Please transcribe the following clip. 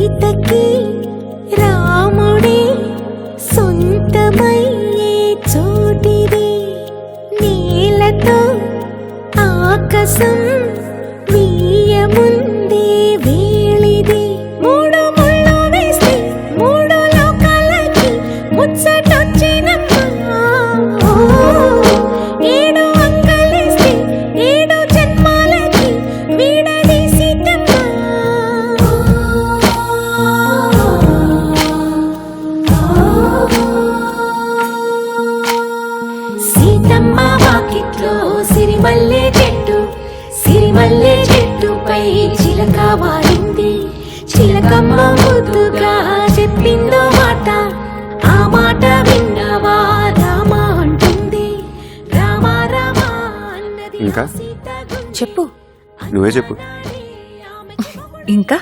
సీతకి రాముడే సొంతమయ్యే చోటిది నీలతో ఆకాశం వీయముందే వేళిది మూడు ముళ్ళు వేస్తే మూడు లోకాలకి ముచ్చటొచ్చినమ్మా ఏడు అంగలేస్తే ఏడు జన్మాలకి వీడదీసిటమ్మా సీతమ్మ వాకిట్లో సిరిమల్లె చెట్టుపై చిలక వాడింది చిలకమ్మ ముద్దుగా చెప్పిందో మాట ఆ మాట విన్నవా రామా అంటుంది రామా రామా అన్నది ఇంకా సీత చెప్పు నువ్వే చెప్పు ఇంకా